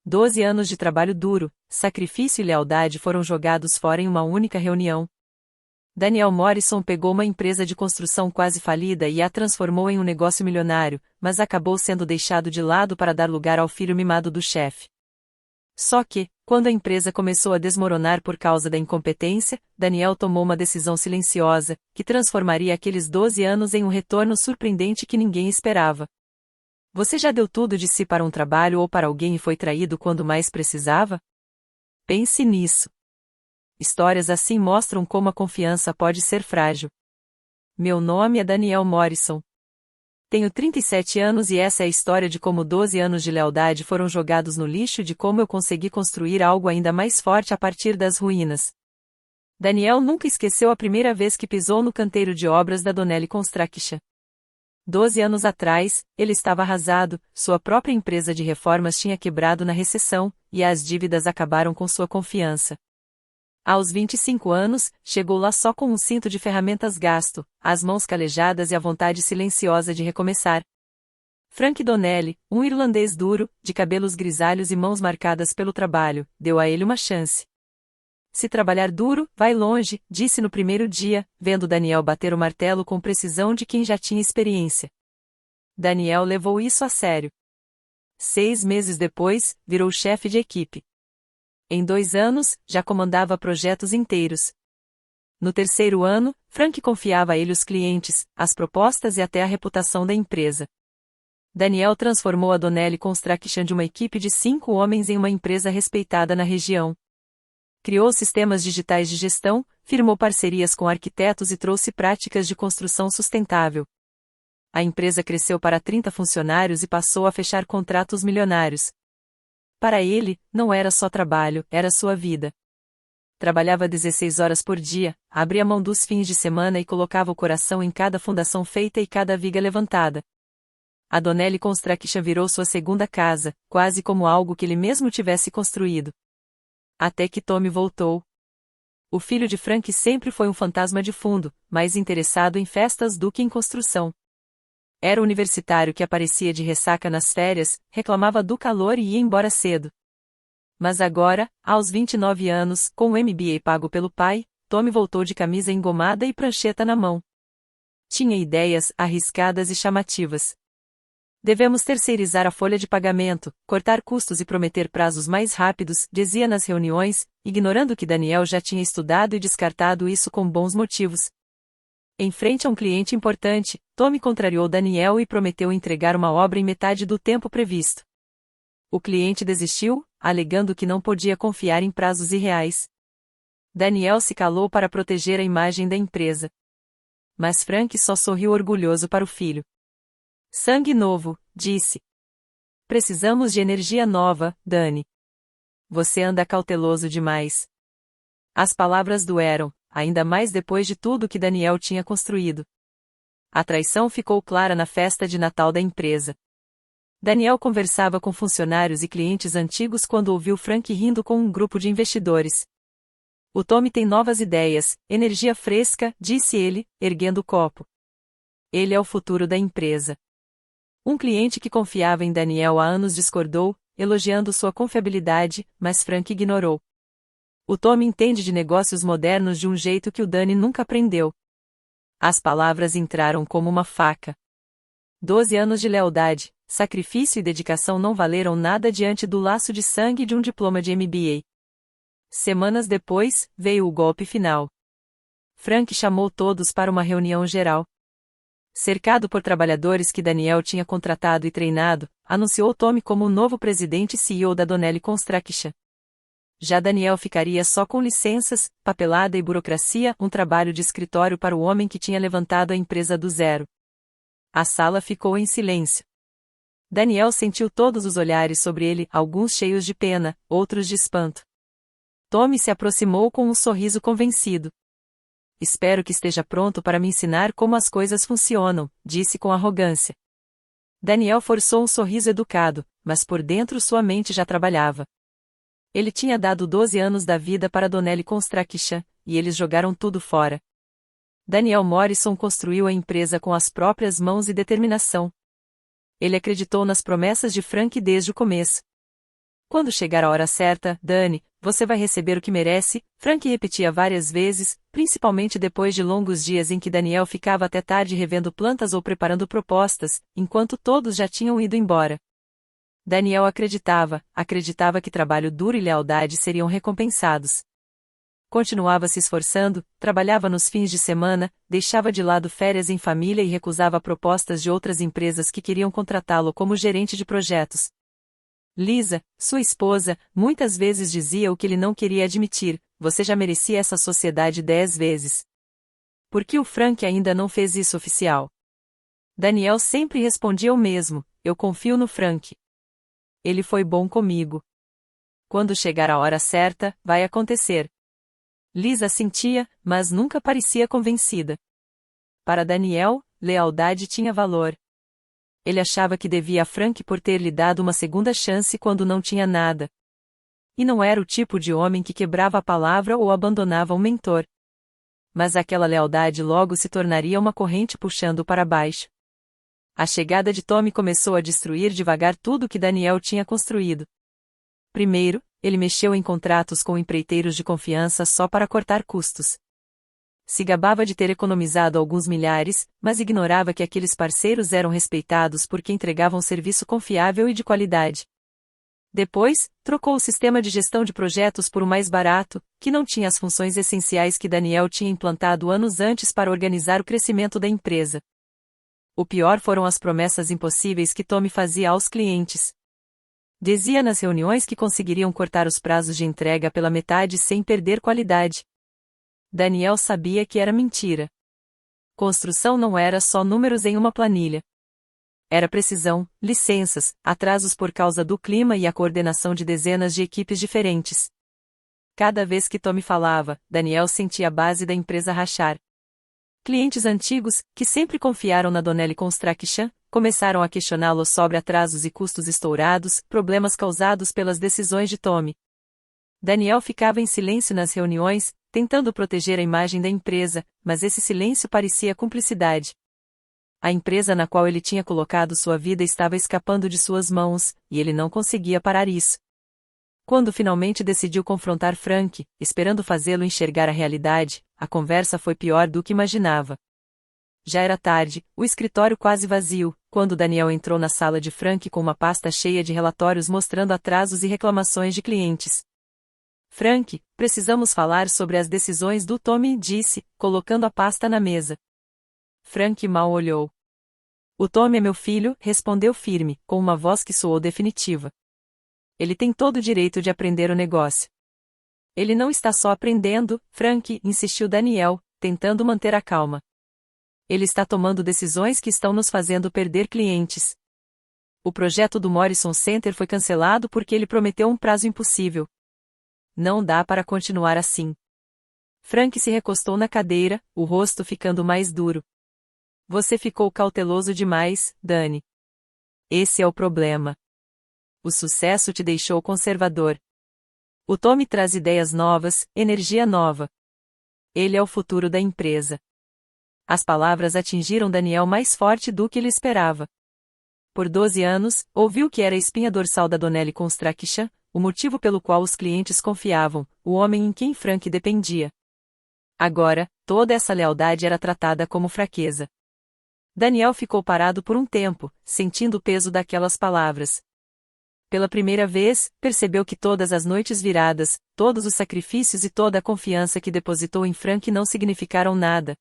12 anos de trabalho duro, sacrifício e lealdade foram jogados fora em uma única reunião. Daniel Morrison pegou uma empresa de construção quase falida e a transformou em um negócio milionário, mas acabou sendo deixado de lado para dar lugar ao filho mimado do chefe. Só que, quando a empresa começou a desmoronar por causa da incompetência, Daniel tomou uma decisão silenciosa, que transformaria aqueles 12 anos em um retorno surpreendente que ninguém esperava. Você já deu tudo de si para um trabalho ou para alguém e foi traído quando mais precisava? Pense nisso. Histórias assim mostram como a confiança pode ser frágil. Meu nome é Daniel Morrison. Tenho 37 anos e essa é a história de como 12 anos de lealdade foram jogados no lixo e de como eu consegui construir algo ainda mais forte a partir das ruínas. Daniel nunca esqueceu a primeira vez que pisou no canteiro de obras da Donnelly Construction. 12 anos atrás, ele estava arrasado, sua própria empresa de reformas tinha quebrado na recessão, e as dívidas acabaram com sua confiança. Aos 25 anos, chegou lá só com um cinto de ferramentas gasto, as mãos calejadas e a vontade silenciosa de recomeçar. Frank Donnelly, um irlandês duro, de cabelos grisalhos e mãos marcadas pelo trabalho, deu a ele uma chance. Se trabalhar duro, vai longe, disse no primeiro dia, vendo Daniel bater o martelo com precisão de quem já tinha experiência. Daniel levou isso a sério. 6 meses depois, virou chefe de equipe. Em 2 anos, já comandava projetos inteiros. No terceiro ano, Frank confiava a ele os clientes, as propostas e até a reputação da empresa. Daniel transformou a Donnelly Construction de uma equipe de 5 homens em uma empresa respeitada na região. Criou sistemas digitais de gestão, firmou parcerias com arquitetos e trouxe práticas de construção sustentável. A empresa cresceu para 30 funcionários e passou a fechar contratos milionários. Para ele, não era só trabalho, era sua vida. Trabalhava 16 horas por dia, abria mão dos fins de semana e colocava o coração em cada fundação feita e cada viga levantada. A Donnelly Construction virou sua segunda casa, quase como algo que ele mesmo tivesse construído. Até que Tommy voltou. O filho de Frank sempre foi um fantasma de fundo, mais interessado em festas do que em construção. Era o universitário que aparecia de ressaca nas férias, reclamava do calor e ia embora cedo. Mas agora, aos 29 anos, com o MBA pago pelo pai, Tommy voltou de camisa engomada e prancheta na mão. Tinha ideias arriscadas e chamativas. Devemos terceirizar a folha de pagamento, cortar custos e prometer prazos mais rápidos, dizia nas reuniões, ignorando que Daniel já tinha estudado e descartado isso com bons motivos. Em frente a um cliente importante, Tommy contrariou Daniel e prometeu entregar uma obra em metade do tempo previsto. O cliente desistiu, alegando que não podia confiar em prazos irreais. Daniel se calou para proteger a imagem da empresa. Mas Frank só sorriu orgulhoso para o filho. Sangue novo, disse. Precisamos de energia nova, Dani. Você anda cauteloso demais. As palavras doeram, ainda mais depois de tudo que Daniel tinha construído. A traição ficou clara na festa de Natal da empresa. Daniel conversava com funcionários e clientes antigos quando ouviu Frank rindo com um grupo de investidores. O Tommy tem novas ideias, energia fresca, disse ele, erguendo o copo. Ele é o futuro da empresa. Um cliente que confiava em Daniel há anos discordou, elogiando sua confiabilidade, mas Frank ignorou. O Tommy entende de negócios modernos de um jeito que o Danny nunca aprendeu. As palavras entraram como uma faca. 12 anos de lealdade, sacrifício e dedicação não valeram nada diante do laço de sangue de um diploma de MBA. Semanas depois, veio o golpe final. Frank chamou todos para uma reunião geral. Cercado por trabalhadores que Daniel tinha contratado e treinado, anunciou Tommy como o novo presidente e CEO da Donnelly Construction. Já Daniel ficaria só com licenças, papelada e burocracia, um trabalho de escritório para o homem que tinha levantado a empresa do zero. A sala ficou em silêncio. Daniel sentiu todos os olhares sobre ele, alguns cheios de pena, outros de espanto. Tommy se aproximou com um sorriso convencido. Espero que esteja pronto para me ensinar como as coisas funcionam, disse com arrogância. Daniel forçou um sorriso educado, mas por dentro sua mente já trabalhava. Ele tinha dado 12 anos da vida para Donnelly Construction, e eles jogaram tudo fora. Daniel Morrison construiu a empresa com as próprias mãos e determinação. Ele acreditou nas promessas de Frank desde o começo. Quando chegar a hora certa, Dani, você vai receber o que merece, Frank repetia várias vezes, principalmente depois de longos dias em que Daniel ficava até tarde revendo plantas ou preparando propostas, enquanto todos já tinham ido embora. Daniel acreditava que trabalho duro e lealdade seriam recompensados. Continuava se esforçando, trabalhava nos fins de semana, deixava de lado férias em família e recusava propostas de outras empresas que queriam contratá-lo como gerente de projetos. Lisa, sua esposa, muitas vezes dizia o que ele não queria admitir: você já merecia essa sociedade 10 vezes. Por que o Frank ainda não fez isso oficial? Daniel sempre respondia o mesmo: eu confio no Frank. Ele foi bom comigo. Quando chegar a hora certa, vai acontecer. Lisa sentia, mas nunca parecia convencida. Para Daniel, lealdade tinha valor. Ele achava que devia a Frank por ter lhe dado uma segunda chance quando não tinha nada. E não era o tipo de homem que quebrava a palavra ou abandonava um mentor. Mas aquela lealdade logo se tornaria uma corrente puxando para baixo. A chegada de Tommy começou a destruir devagar tudo que Daniel tinha construído. Primeiro, ele mexeu em contratos com empreiteiros de confiança só para cortar custos. Se gabava de ter economizado alguns milhares, mas ignorava que aqueles parceiros eram respeitados porque entregavam serviço confiável e de qualidade. Depois, trocou o sistema de gestão de projetos por um mais barato, que não tinha as funções essenciais que Daniel tinha implantado anos antes para organizar o crescimento da empresa. O pior foram as promessas impossíveis que Tommy fazia aos clientes. Dizia nas reuniões que conseguiriam cortar os prazos de entrega pela metade sem perder qualidade. Daniel sabia que era mentira. Construção não era só números em uma planilha. Era precisão, licenças, atrasos por causa do clima e a coordenação de dezenas de equipes diferentes. Cada vez que Tommy falava, Daniel sentia a base da empresa rachar. Clientes antigos, que sempre confiaram na Donnelly Construction, começaram a questioná-lo sobre atrasos e custos estourados, problemas causados pelas decisões de Tommy. Daniel ficava em silêncio nas reuniões, tentando proteger a imagem da empresa, mas esse silêncio parecia cumplicidade. A empresa na qual ele tinha colocado sua vida estava escapando de suas mãos, e ele não conseguia parar isso. Quando finalmente decidiu confrontar Frank, esperando fazê-lo enxergar a realidade, a conversa foi pior do que imaginava. Já era tarde, o escritório quase vazio, quando Daniel entrou na sala de Frank com uma pasta cheia de relatórios mostrando atrasos e reclamações de clientes. Frank, precisamos falar sobre as decisões do Tommy, disse, colocando a pasta na mesa. Frank mal olhou. O Tommy é meu filho, respondeu firme, com uma voz que soou definitiva. Ele tem todo o direito de aprender o negócio. Ele não está só aprendendo, Frank, insistiu Daniel, tentando manter a calma. Ele está tomando decisões que estão nos fazendo perder clientes. O projeto do Morrison Center foi cancelado porque ele prometeu um prazo impossível. Não dá para continuar assim. Frank se recostou na cadeira, o rosto ficando mais duro. Você ficou cauteloso demais, Dani. Esse é o problema. O sucesso te deixou conservador. O Tommy traz ideias novas, energia nova. Ele é o futuro da empresa. As palavras atingiram Daniel mais forte do que ele esperava. Por 12 anos, ouviu que era a espinha dorsal da Donnelly Construction, o motivo pelo qual os clientes confiavam, o homem em quem Frank dependia. Agora, toda essa lealdade era tratada como fraqueza. Daniel ficou parado por um tempo, sentindo o peso daquelas palavras. Pela primeira vez, percebeu que todas as noites viradas, todos os sacrifícios e toda a confiança que depositou em Frank não significaram nada.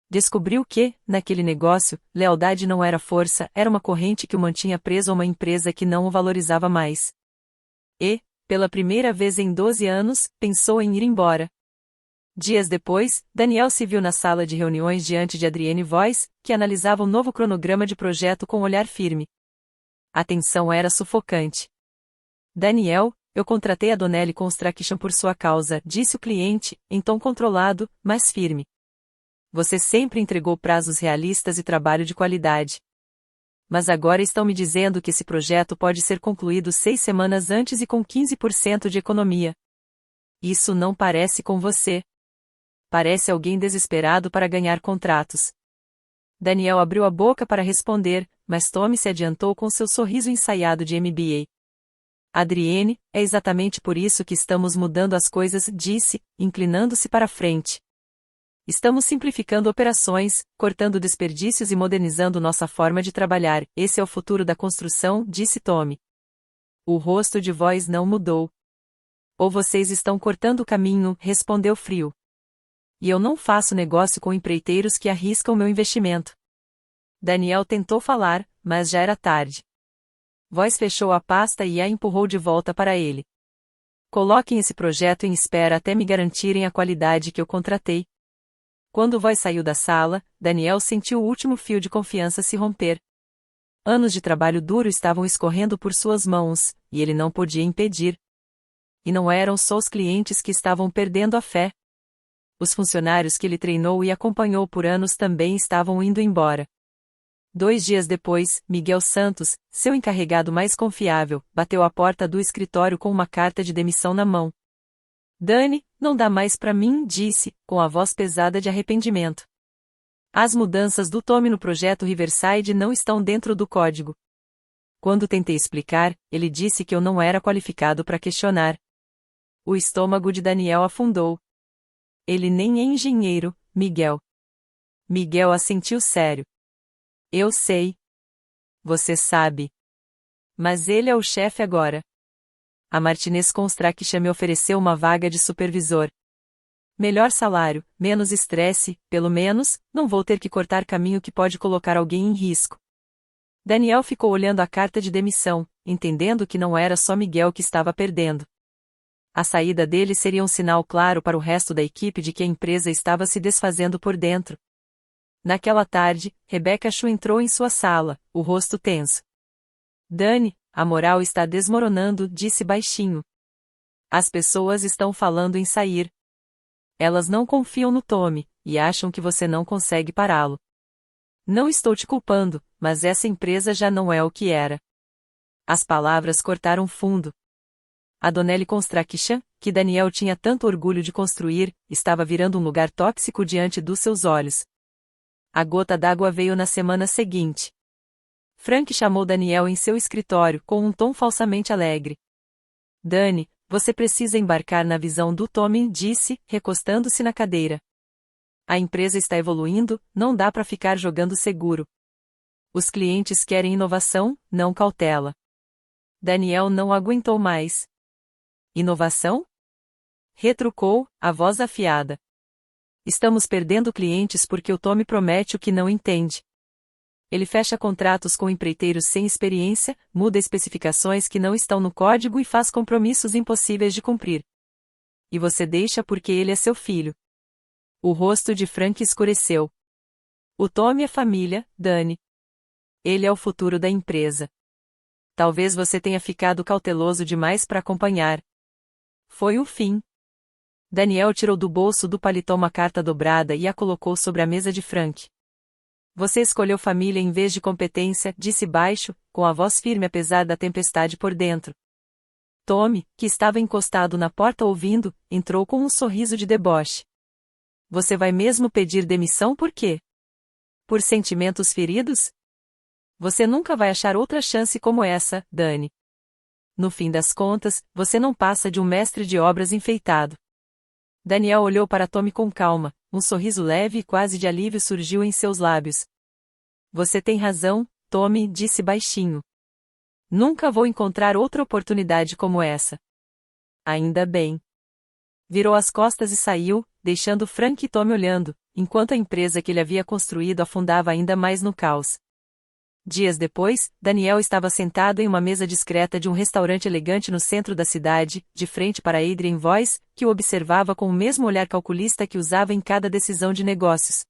Descobriu que, naquele negócio, lealdade não era força, era uma corrente que o mantinha preso a uma empresa que não o valorizava mais. E, pela primeira vez em 12 anos, pensou em ir embora. Dias depois, Daniel se viu na sala de reuniões diante de Adrienne Voice, que analisava um novo cronograma de projeto com um olhar firme. A tensão era sufocante. Daniel, eu contratei a Donnelly Construction por sua causa, disse o cliente, em tom controlado, mas firme. Você sempre entregou prazos realistas e trabalho de qualidade. Mas agora estão me dizendo que esse projeto pode ser concluído 6 semanas antes e com 15% de economia. Isso não parece com você. Parece alguém desesperado para ganhar contratos. Daniel abriu a boca para responder, mas Tommy se adiantou com seu sorriso ensaiado de MBA. Adrienne, é exatamente por isso que estamos mudando as coisas, disse, inclinando-se para a frente. Estamos simplificando operações, cortando desperdícios e modernizando nossa forma de trabalhar. Esse é o futuro da construção, disse Tommy. O rosto de Voz não mudou. Ou vocês estão cortando o caminho, respondeu Frio. E eu não faço negócio com empreiteiros que arriscam meu investimento. Daniel tentou falar, mas já era tarde. Voz fechou a pasta e a empurrou de volta para ele. Coloquem esse projeto em espera até me garantirem a qualidade que eu contratei. Quando Voz saiu da sala, Daniel sentiu o último fio de confiança se romper. Anos de trabalho duro estavam escorrendo por suas mãos, e ele não podia impedir. E não eram só os clientes que estavam perdendo a fé. Os funcionários que ele treinou e acompanhou por anos também estavam indo embora. 2 dias depois, Miguel Santos, seu encarregado mais confiável, bateu à porta do escritório com uma carta de demissão na mão. Dani, não dá mais para mim, disse, com a voz pesada de arrependimento. As mudanças do Tommy no projeto Riverside não estão dentro do código. Quando tentei explicar, ele disse que eu não era qualificado para questionar. O estômago de Daniel afundou. Ele nem é engenheiro, Miguel. Miguel assentiu sério. Eu sei. Você sabe. Mas ele é o chefe agora. A Martinez Construction me ofereceu uma vaga de supervisor. Melhor salário, menos estresse, pelo menos, não vou ter que cortar caminho que pode colocar alguém em risco. Daniel ficou olhando a carta de demissão, entendendo que não era só Miguel que estava perdendo. A saída dele seria um sinal claro para o resto da equipe de que a empresa estava se desfazendo por dentro. Naquela tarde, Rebecca Chu entrou em sua sala, o rosto tenso. Dani, a moral está desmoronando, disse baixinho. As pessoas estão falando em sair. Elas não confiam no Tommy, e acham que você não consegue pará-lo. Não estou te culpando, mas essa empresa já não é o que era. As palavras cortaram fundo. A Donnelly Construction, que Daniel tinha tanto orgulho de construir, estava virando um lugar tóxico diante dos seus olhos. A gota d'água veio na semana seguinte. Frank chamou Daniel em seu escritório com um tom falsamente alegre. Dani, você precisa embarcar na visão do Tommy, disse, recostando-se na cadeira. A empresa está evoluindo, não dá para ficar jogando seguro. Os clientes querem inovação, não cautela. Daniel não aguentou mais. Inovação? Retrucou, a voz afiada. Estamos perdendo clientes porque o Tommy promete o que não entende. Ele fecha contratos com empreiteiros sem experiência, muda especificações que não estão no código e faz compromissos impossíveis de cumprir. E você deixa porque ele é seu filho. O rosto de Frank escureceu. O Tommy é família, Dani. Ele é o futuro da empresa. Talvez você tenha ficado cauteloso demais para acompanhar. Foi o fim. Daniel tirou do bolso do paletó uma carta dobrada e a colocou sobre a mesa de Frank. Você escolheu família em vez de competência, disse baixo, com a voz firme apesar da tempestade por dentro. Tommy, que estava encostado na porta ouvindo, entrou com um sorriso de deboche. Você vai mesmo pedir demissão por quê? Por sentimentos feridos? Você nunca vai achar outra chance como essa, Dani. No fim das contas, você não passa de um mestre de obras enfeitado. Daniel olhou para Tommy com calma, um sorriso leve e quase de alívio surgiu em seus lábios. Você tem razão, Tommy, disse baixinho. Nunca vou encontrar outra oportunidade como essa. Ainda bem. Virou as costas e saiu, deixando Frank e Tommy olhando, enquanto a empresa que ele havia construído afundava ainda mais no caos. Dias depois, Daniel estava sentado em uma mesa discreta de um restaurante elegante no centro da cidade, de frente para Adrian Voice, que o observava com o mesmo olhar calculista que usava em cada decisão de negócios.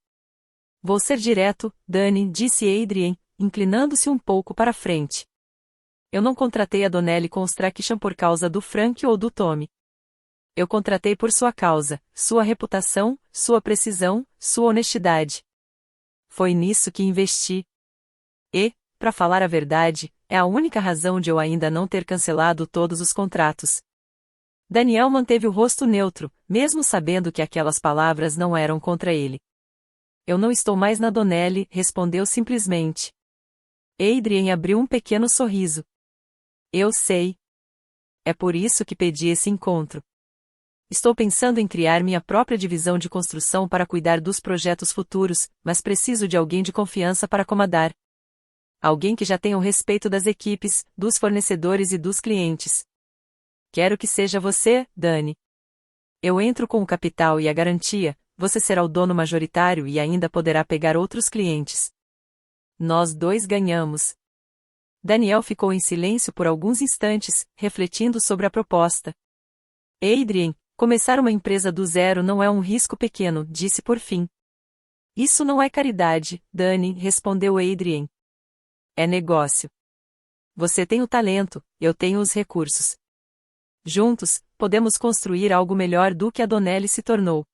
Vou ser direto, Dani, disse Adrian, inclinando-se um pouco para frente. Eu não contratei a Donnelly Construction por causa do Frank ou do Tommy. Eu contratei por sua causa, sua reputação, sua precisão, sua honestidade. Foi nisso que investi. E, para falar a verdade, é a única razão de eu ainda não ter cancelado todos os contratos. Daniel manteve o rosto neutro, mesmo sabendo que aquelas palavras não eram contra ele. Eu não estou mais na Donnelly, respondeu simplesmente. Adrian abriu um pequeno sorriso. Eu sei. É por isso que pedi esse encontro. Estou pensando em criar minha própria divisão de construção para cuidar dos projetos futuros, mas preciso de alguém de confiança para comandar. Alguém que já tenha o respeito das equipes, dos fornecedores e dos clientes. Quero que seja você, Dani. Eu entro com o capital e a garantia, você será o dono majoritário e ainda poderá pegar outros clientes. Nós dois ganhamos. Daniel ficou em silêncio por alguns instantes, refletindo sobre a proposta. Adrien, começar uma empresa do zero não é um risco pequeno, disse por fim. Isso não é caridade, Dani, respondeu Adrien. É negócio. Você tem o talento, eu tenho os recursos. Juntos, podemos construir algo melhor do que a Donelli se tornou.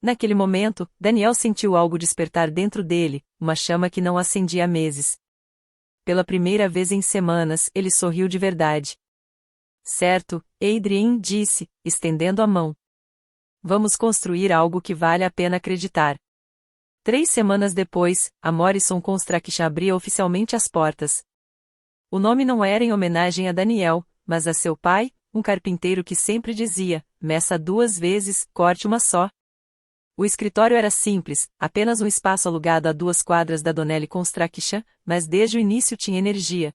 Naquele momento, Daniel sentiu algo despertar dentro dele, uma chama que não acendia há meses. Pela primeira vez em semanas, ele sorriu de verdade. Certo, Adrien disse, estendendo a mão. Vamos construir algo que vale a pena acreditar. 3 semanas depois, a Morrison Construction abria oficialmente as portas. O nome não era em homenagem a Daniel, mas a seu pai, um carpinteiro que sempre dizia, meça 2 vezes, corte uma só. O escritório era simples, apenas um espaço alugado a 2 quadras da Donelli Construction, mas desde o início tinha energia.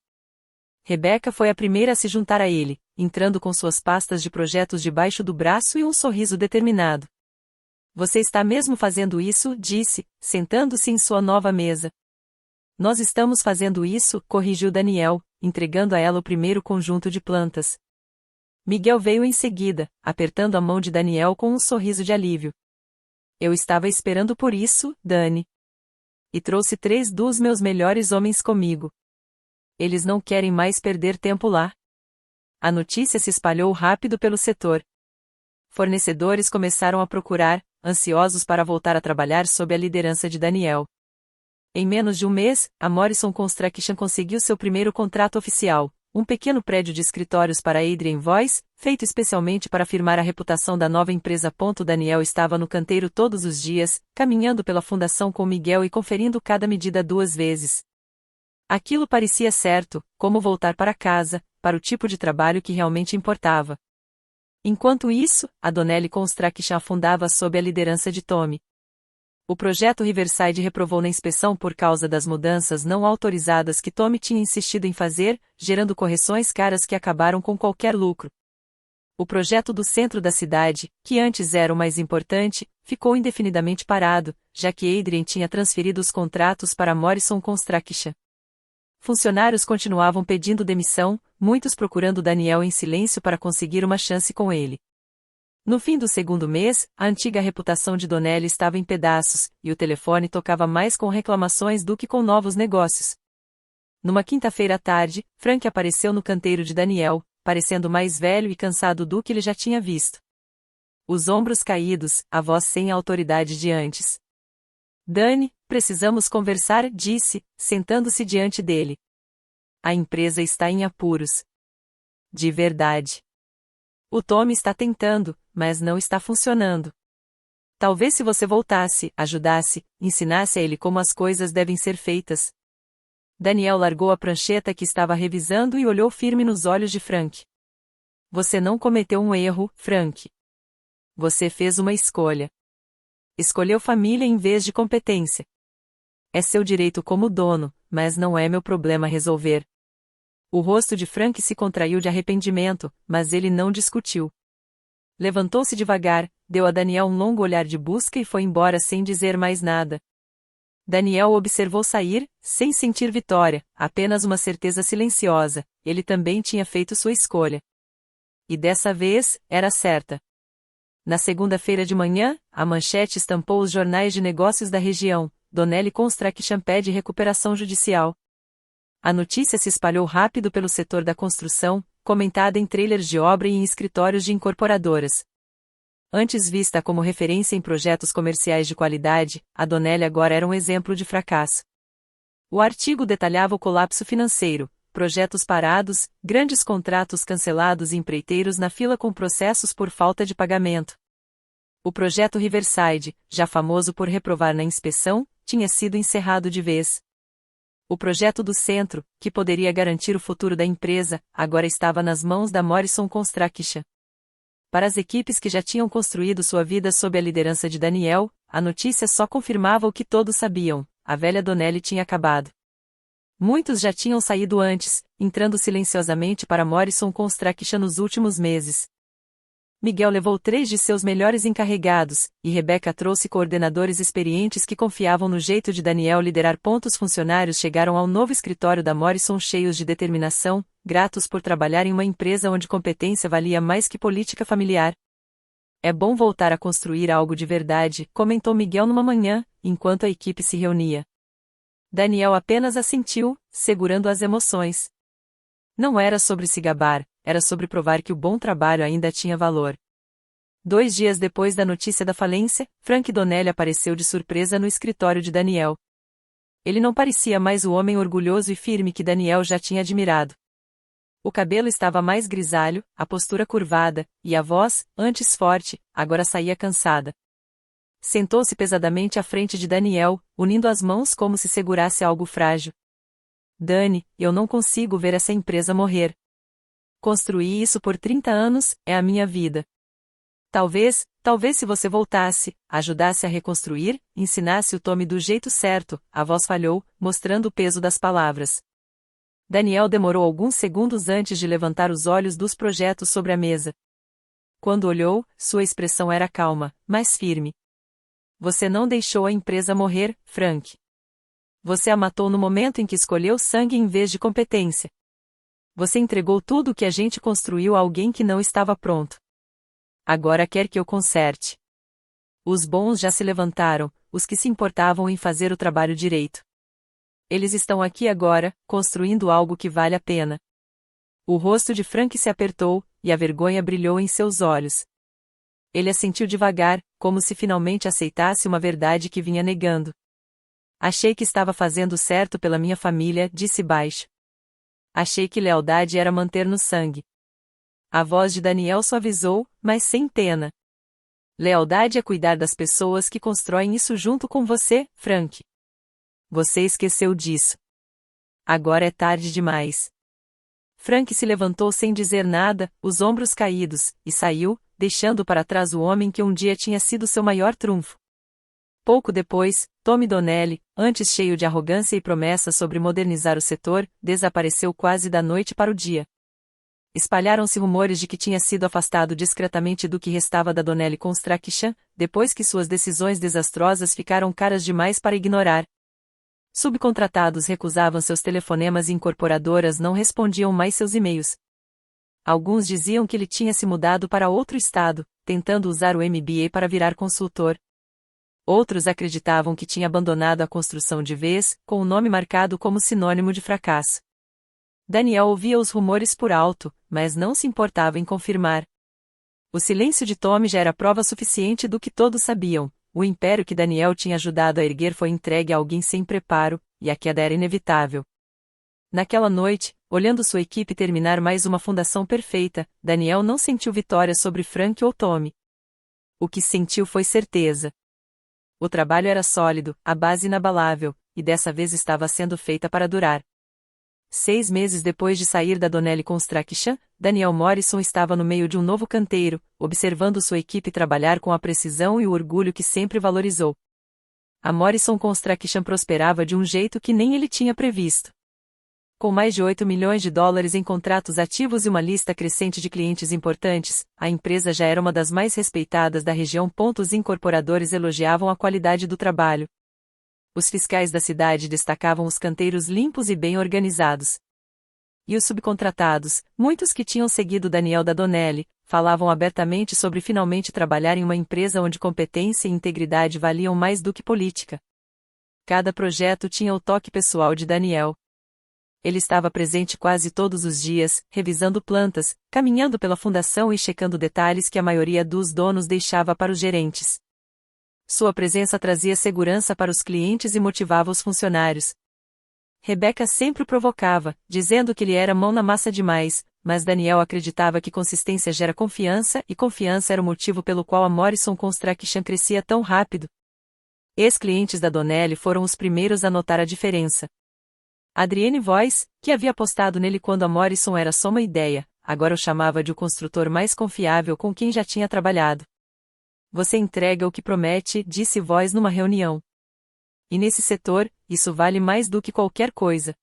Rebecca foi a primeira a se juntar a ele, entrando com suas pastas de projetos debaixo do braço e um sorriso determinado. Você está mesmo fazendo isso? Disse, sentando-se em sua nova mesa. Nós estamos fazendo isso, corrigiu Daniel, entregando a ela o primeiro conjunto de plantas. Miguel veio em seguida, apertando a mão de Daniel com um sorriso de alívio. Eu estava esperando por isso, Dani. E trouxe 3 dos meus melhores homens comigo. Eles não querem mais perder tempo lá. A notícia se espalhou rápido pelo setor. Fornecedores começaram a procurar, ansiosos para voltar a trabalhar sob a liderança de Daniel. Em menos de um mês, a Morrison Construction conseguiu seu primeiro contrato oficial, um pequeno prédio de escritórios para Adrien Voice, feito especialmente para firmar a reputação da nova empresa. Daniel estava no canteiro todos os dias, caminhando pela fundação com Miguel e conferindo cada medida 2 vezes. Aquilo parecia certo, como voltar para casa, para o tipo de trabalho que realmente importava. Enquanto isso, a Donelli Construction afundava sob a liderança de Tommy. O projeto Riverside reprovou na inspeção por causa das mudanças não autorizadas que Tommy tinha insistido em fazer, gerando correções caras que acabaram com qualquer lucro. O projeto do centro da cidade, que antes era o mais importante, ficou indefinidamente parado, já que Adrien tinha transferido os contratos para a Morrison Construction. Funcionários continuavam pedindo demissão, muitos procurando Daniel em silêncio para conseguir uma chance com ele. No fim do 2º mês, a antiga reputação de Donelli estava em pedaços, e o telefone tocava mais com reclamações do que com novos negócios. Numa quinta-feira à tarde, Frank apareceu no canteiro de Daniel, parecendo mais velho e cansado do que ele já tinha visto. Os ombros caídos, a voz sem a autoridade de antes. Dani, precisamos conversar, disse, sentando-se diante dele. A empresa está em apuros. De verdade. O Tommy está tentando, mas não está funcionando. Talvez se você voltasse, ajudasse, ensinasse a ele como as coisas devem ser feitas. Daniel largou a prancheta que estava revisando e olhou firme nos olhos de Frank. Você não cometeu um erro, Frank. Você fez uma escolha. Escolheu família em vez de competência. É seu direito como dono, mas não é meu problema resolver. O rosto de Frank se contraiu de arrependimento, mas ele não discutiu. Levantou-se devagar, deu a Daniel um longo olhar de busca e foi embora sem dizer mais nada. Daniel o observou sair, sem sentir vitória, apenas uma certeza silenciosa, ele também tinha feito sua escolha. E dessa vez, era certa. Na segunda-feira de manhã, a manchete estampou os jornais de negócios da região, Donelli Construction pede recuperação judicial. A notícia se espalhou rápido pelo setor da construção, comentada em trailers de obra e em escritórios de incorporadoras. Antes vista como referência em projetos comerciais de qualidade, a Donelli agora era um exemplo de fracasso. O artigo detalhava o colapso financeiro, projetos parados, grandes contratos cancelados e empreiteiros na fila com processos por falta de pagamento. O projeto Riverside, já famoso por reprovar na inspeção, tinha sido encerrado de vez. O projeto do centro, que poderia garantir o futuro da empresa, agora estava nas mãos da Morrison Construction. Para as equipes que já tinham construído sua vida sob a liderança de Daniel, a notícia só confirmava o que todos sabiam: a velha Donnelly tinha acabado. Muitos já tinham saído antes, entrando silenciosamente para Morrison Construction nos últimos meses. Miguel levou 3 de seus melhores encarregados, e Rebecca trouxe coordenadores experientes que confiavam no jeito de Daniel liderar. Os funcionários chegaram ao novo escritório da Morrison cheios de determinação, gratos por trabalhar em uma empresa onde competência valia mais que política familiar. É bom voltar a construir algo de verdade, comentou Miguel numa manhã, enquanto a equipe se reunia. Daniel apenas assentiu, segurando as emoções. Não era sobre se gabar, era sobre provar que o bom trabalho ainda tinha valor. 2 dias depois da notícia da falência, Frank Donnelly apareceu de surpresa no escritório de Daniel. Ele não parecia mais o homem orgulhoso e firme que Daniel já tinha admirado. O cabelo estava mais grisalho, a postura curvada, e a voz, antes forte, agora saía cansada. Sentou-se pesadamente à frente de Daniel, unindo as mãos como se segurasse algo frágil. Dani, eu não consigo ver essa empresa morrer. Construí isso por 30 anos, é a minha vida. Talvez se você voltasse, ajudasse a reconstruir, ensinasse o Tommy do jeito certo, a voz falhou, mostrando o peso das palavras. Daniel demorou alguns segundos antes de levantar os olhos dos projetos sobre a mesa. Quando olhou, sua expressão era calma, mas firme. Você não deixou a empresa morrer, Frank. Você a matou no momento em que escolheu sangue em vez de competência. Você entregou tudo o que a gente construiu a alguém que não estava pronto. Agora quer que eu conserte. Os bons já se levantaram, os que se importavam em fazer o trabalho direito. Eles estão aqui agora, construindo algo que vale a pena. O rosto de Frank se apertou, e a vergonha brilhou em seus olhos. Ele assentiu devagar, como se finalmente aceitasse uma verdade que vinha negando. Achei que estava fazendo certo pela minha família, disse baixo. Achei que lealdade era manter no sangue. A voz de Daniel suavizou, mas sem pena. Lealdade é cuidar das pessoas que constroem isso junto com você, Frank. Você esqueceu disso. Agora é tarde demais. Frank se levantou sem dizer nada, os ombros caídos, e saiu, deixando para trás o homem que um dia tinha sido seu maior trunfo. Pouco depois, Tommy Donnelly, antes cheio de arrogância e promessas sobre modernizar o setor, desapareceu quase da noite para o dia. Espalharam-se rumores de que tinha sido afastado discretamente do que restava da Donnelly Construction, depois que suas decisões desastrosas ficaram caras demais para ignorar. Subcontratados recusavam seus telefonemas e incorporadoras não respondiam mais seus e-mails. Alguns diziam que ele tinha se mudado para outro estado, tentando usar o MBA para virar consultor. Outros acreditavam que tinha abandonado a construção de vez, com o nome marcado como sinônimo de fracasso. Daniel ouvia os rumores por alto, mas não se importava em confirmar. O silêncio de Tommy já era prova suficiente do que todos sabiam: o império que Daniel tinha ajudado a erguer foi entregue a alguém sem preparo, e a queda era inevitável. Naquela noite, olhando sua equipe terminar mais uma fundação perfeita, Daniel não sentiu vitória sobre Frank ou Tommy. O que sentiu foi certeza. O trabalho era sólido, a base inabalável, e dessa vez estava sendo feita para durar. 6 meses depois de sair da Donnelly Construction, Daniel Morrison estava no meio de um novo canteiro, observando sua equipe trabalhar com a precisão e o orgulho que sempre valorizou. A Morrison Construction prosperava de um jeito que nem ele tinha previsto. Com mais de 8 milhões de dólares em contratos ativos e uma lista crescente de clientes importantes, a empresa já era uma das mais respeitadas da região. Os incorporadores elogiavam a qualidade do trabalho. Os fiscais da cidade destacavam os canteiros limpos e bem organizados. E os subcontratados, muitos que tinham seguido Daniel da Donnelly, falavam abertamente sobre finalmente trabalhar em uma empresa onde competência e integridade valiam mais do que política. Cada projeto tinha o toque pessoal de Daniel. Ele estava presente quase todos os dias, revisando plantas, caminhando pela fundação e checando detalhes que a maioria dos donos deixava para os gerentes. Sua presença trazia segurança para os clientes e motivava os funcionários. Rebecca sempre o provocava, dizendo que ele era mão na massa demais, mas Daniel acreditava que consistência gera confiança e confiança era o motivo pelo qual a Morrison Construction crescia tão rápido. Ex-clientes da Donnelly foram os primeiros a notar a diferença. Adrienne Voice, que havia apostado nele quando a Morrison era só uma ideia, agora o chamava de o construtor mais confiável com quem já tinha trabalhado. Você entrega o que promete, disse Voice numa reunião. E nesse setor, isso vale mais do que qualquer coisa.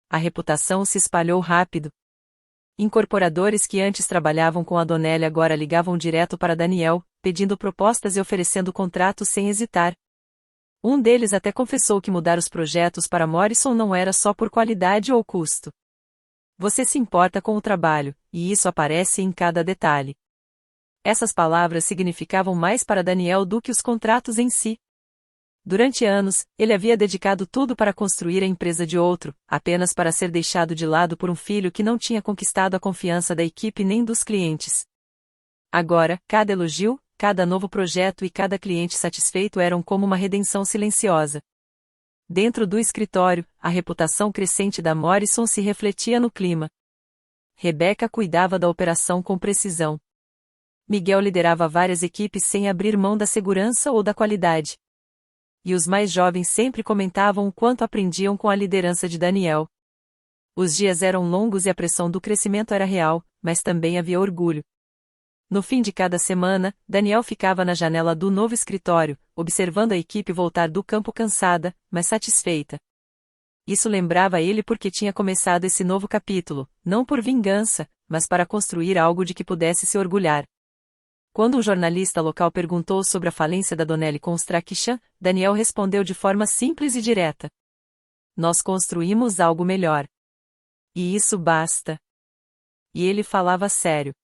A reputação se espalhou rápido. Incorporadores que antes trabalhavam com a Donnelly agora ligavam direto para Daniel, pedindo propostas e oferecendo contratos sem hesitar. Um deles até confessou que mudar os projetos para Morrison não era só por qualidade ou custo. Você se importa com o trabalho, e isso aparece em cada detalhe. Essas palavras significavam mais para Daniel do que os contratos em si. Durante anos, ele havia dedicado tudo para construir a empresa de outro, apenas para ser deixado de lado por um filho que não tinha conquistado a confiança da equipe nem dos clientes. Agora, cada elogio, cada novo projeto e cada cliente satisfeito eram como uma redenção silenciosa. Dentro do escritório, a reputação crescente da Morrison se refletia no clima. Rebecca cuidava da operação com precisão. Miguel liderava várias equipes sem abrir mão da segurança ou da qualidade. E os mais jovens sempre comentavam o quanto aprendiam com a liderança de Daniel. Os dias eram longos e a pressão do crescimento era real, mas também havia orgulho. No fim de cada semana, Daniel ficava na janela do novo escritório, observando a equipe voltar do campo cansada, mas satisfeita. Isso lembrava ele porque tinha começado esse novo capítulo, não por vingança, mas para construir algo de que pudesse se orgulhar. Quando um jornalista local perguntou sobre a falência da Donnelly Construction, Daniel respondeu de forma simples e direta. Nós construímos algo melhor. E isso basta. E ele falava sério.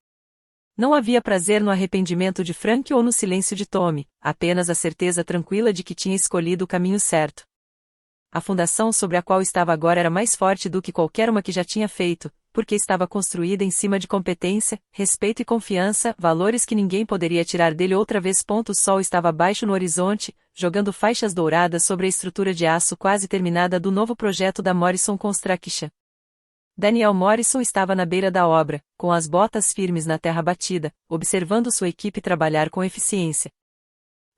Não havia prazer no arrependimento de Frank ou no silêncio de Tommy, apenas a certeza tranquila de que tinha escolhido o caminho certo. A fundação sobre a qual estava agora era mais forte do que qualquer uma que já tinha feito, porque estava construída em cima de competência, respeito e confiança, valores que ninguém poderia tirar dele outra vez. O sol estava baixo no horizonte, jogando faixas douradas sobre a estrutura de aço quase terminada do novo projeto da Morrison Construction. Daniel Morrison estava na beira da obra, com as botas firmes na terra batida, observando sua equipe trabalhar com eficiência.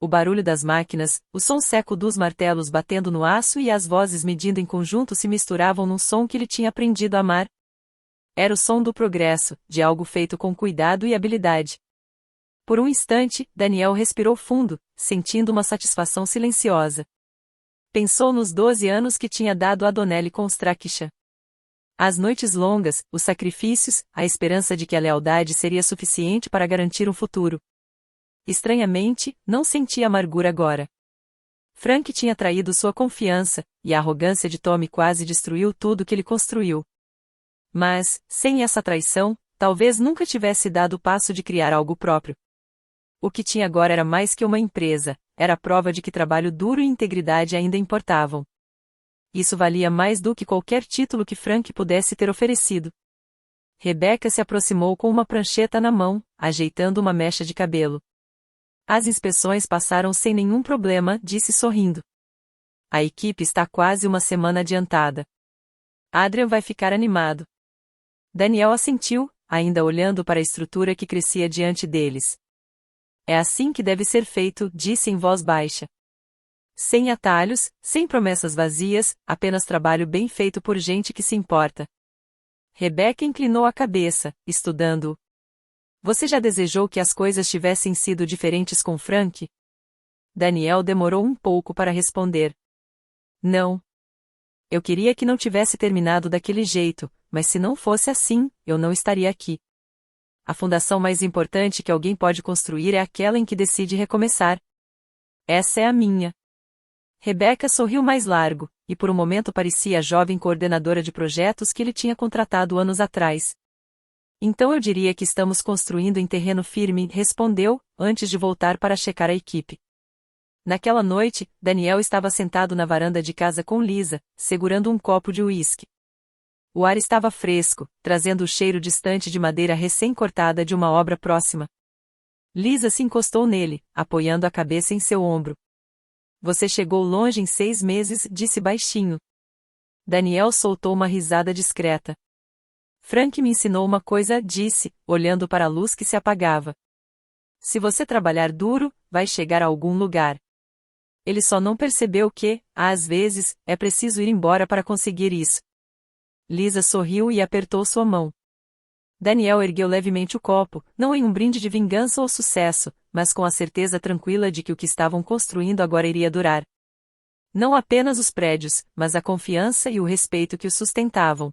O barulho das máquinas, o som seco dos martelos batendo no aço e as vozes medindo em conjunto se misturavam num som que ele tinha aprendido a amar. Era o som do progresso, de algo feito com cuidado e habilidade. Por um instante, Daniel respirou fundo, sentindo uma satisfação silenciosa. Pensou nos 12 anos que tinha dado a Donnelly Construction. As noites longas, os sacrifícios, a esperança de que a lealdade seria suficiente para garantir um futuro. Estranhamente, não sentia amargura agora. Frank tinha traído sua confiança, e a arrogância de Tommy quase destruiu tudo que ele construiu. Mas, sem essa traição, talvez nunca tivesse dado o passo de criar algo próprio. O que tinha agora era mais que uma empresa, era a prova de que trabalho duro e integridade ainda importavam. Isso valia mais do que qualquer título que Frank pudesse ter oferecido. Rebecca se aproximou com uma prancheta na mão, ajeitando uma mecha de cabelo. As inspeções passaram sem nenhum problema, disse sorrindo. A equipe está quase uma semana adiantada. Adrian vai ficar animado. Daniel assentiu, ainda olhando para a estrutura que crescia diante deles. É assim que deve ser feito, disse em voz baixa. Sem atalhos, sem promessas vazias, apenas trabalho bem feito por gente que se importa. Rebecca inclinou a cabeça, estudando-o. Você já desejou que as coisas tivessem sido diferentes com Frank? Daniel demorou um pouco para responder. Não. Eu queria que não tivesse terminado daquele jeito, mas se não fosse assim, eu não estaria aqui. A fundação mais importante que alguém pode construir é aquela em que decide recomeçar. Essa é a minha. Rebecca sorriu mais largo, e por um momento parecia a jovem coordenadora de projetos que ele tinha contratado anos atrás. Então eu diria que estamos construindo em terreno firme, respondeu, antes de voltar para checar a equipe. Naquela noite, Daniel estava sentado na varanda de casa com Lisa, segurando um copo de uísque. O ar estava fresco, trazendo o cheiro distante de madeira recém-cortada de uma obra próxima. Lisa se encostou nele, apoiando a cabeça em seu ombro. Você chegou longe em 6 meses, disse baixinho. Daniel soltou uma risada discreta. Frank me ensinou uma coisa, disse, olhando para a luz que se apagava. Se você trabalhar duro, vai chegar a algum lugar. Ele só não percebeu que, às vezes, é preciso ir embora para conseguir isso. Lisa sorriu e apertou sua mão. Daniel ergueu levemente o copo, não em um brinde de vingança ou sucesso, mas com a certeza tranquila de que o que estavam construindo agora iria durar. Não apenas os prédios, mas a confiança e o respeito que os sustentavam.